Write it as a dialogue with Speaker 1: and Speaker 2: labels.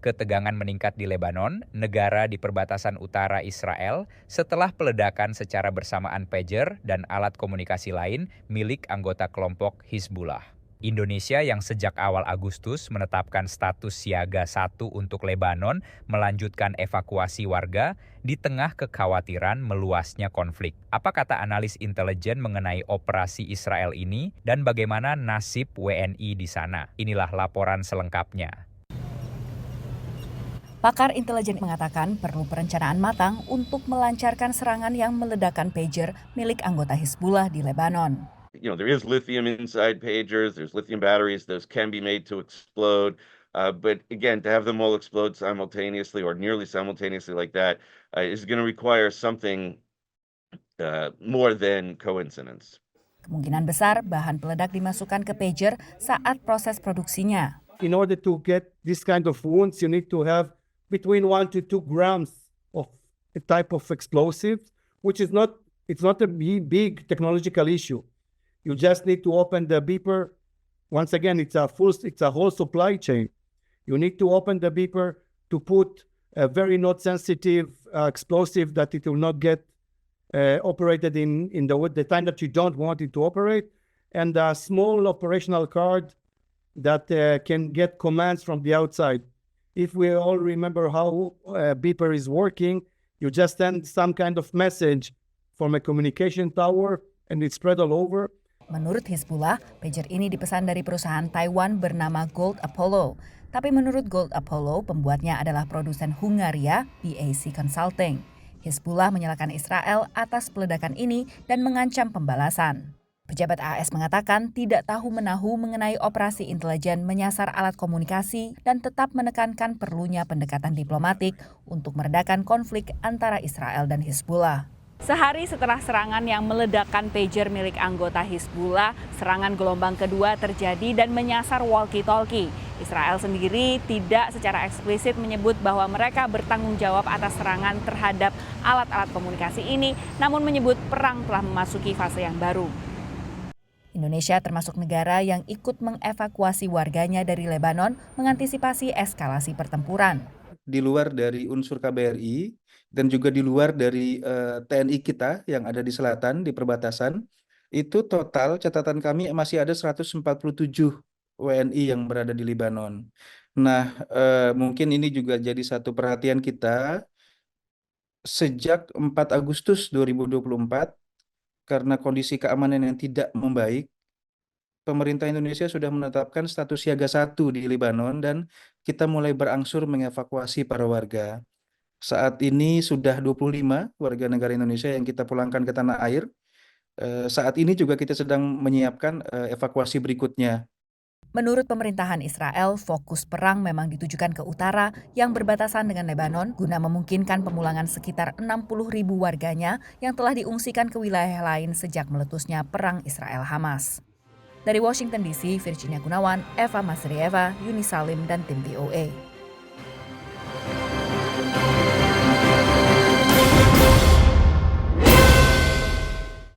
Speaker 1: Ketegangan meningkat di Lebanon, negara di perbatasan utara Israel, setelah peledakan secara bersamaan pager dan alat komunikasi lain milik anggota kelompok Hizbullah. Indonesia yang sejak awal Agustus menetapkan status siaga 1 untuk Lebanon melanjutkan evakuasi warga di tengah kekhawatiran meluasnya konflik. Apa kata analis intelijen mengenai operasi Israel ini dan bagaimana nasib WNI di sana? Inilah laporan selengkapnya.
Speaker 2: Pakar intelijen mengatakan perlu perencanaan matang untuk melancarkan serangan yang meledakkan pager milik anggota Hizbullah di Lebanon.
Speaker 3: There is lithium inside pagers. There's lithium batteries. Those can be made to explode. But again, to have them all explode simultaneously or nearly simultaneously like that is going to require something more than coincidence.
Speaker 2: Kemungkinan besar bahan peledak dimasukkan ke pager saat proses produksinya.
Speaker 4: In order to get this kind of wounds, you need to have between 1 to 2 grams of a type of explosive, which is not a big technological issue. You just need to open the beeper. Once again, it's a whole supply chain. You need to open the beeper to put a very not sensitive explosive that it will not get operated in the time that you don't want it to operate, and a small operational card that can get commands from the outside. If we all remember how beeper is working, you just send some kind of message from a communication tower and it's spread all over.
Speaker 2: Menurut Hizbullah, pager ini dipesan dari perusahaan Taiwan bernama Gold Apollo. Tapi menurut Gold Apollo, pembuatnya adalah produsen Hungaria, BAC Consulting. Hizbullah menyalahkan Israel atas peledakan ini dan mengancam pembalasan. Pejabat AS mengatakan tidak tahu-menahu mengenai operasi intelijen menyasar alat komunikasi dan tetap menekankan perlunya pendekatan diplomatik untuk meredakan konflik antara Israel dan Hizbullah. Sehari setelah serangan yang meledakkan pager milik anggota Hizbullah, serangan gelombang kedua terjadi dan menyasar walkie-talkie. Israel sendiri tidak secara eksplisit menyebut bahwa mereka bertanggung jawab atas serangan terhadap alat-alat komunikasi ini, namun menyebut perang telah memasuki fase yang baru. Indonesia termasuk negara yang ikut mengevakuasi warganya dari Lebanon mengantisipasi eskalasi pertempuran.
Speaker 5: Di luar dari unsur KBRI dan juga di luar dari TNI kita yang ada di selatan, di perbatasan, itu total catatan kami masih ada 147 WNI yang berada di Lebanon. Nah, mungkin ini juga jadi satu perhatian kita sejak 4 Agustus 2024, karena kondisi keamanan yang tidak membaik, pemerintah Indonesia sudah menetapkan status siaga 1 di Lebanon dan kita mulai berangsur mengevakuasi para warga. Saat ini sudah 25 warga negara Indonesia yang kita pulangkan ke tanah air. Saat ini juga kita sedang menyiapkan evakuasi berikutnya.
Speaker 2: Menurut pemerintahan Israel, fokus perang memang ditujukan ke utara yang berbatasan dengan Lebanon guna memungkinkan pemulangan sekitar 60.000 warganya yang telah diungsikan ke wilayah lain sejak meletusnya perang Israel-Hamas. Dari Washington DC, Virginia Gunawan, Eva Masrieva, Yuni Salim, dan tim VOA.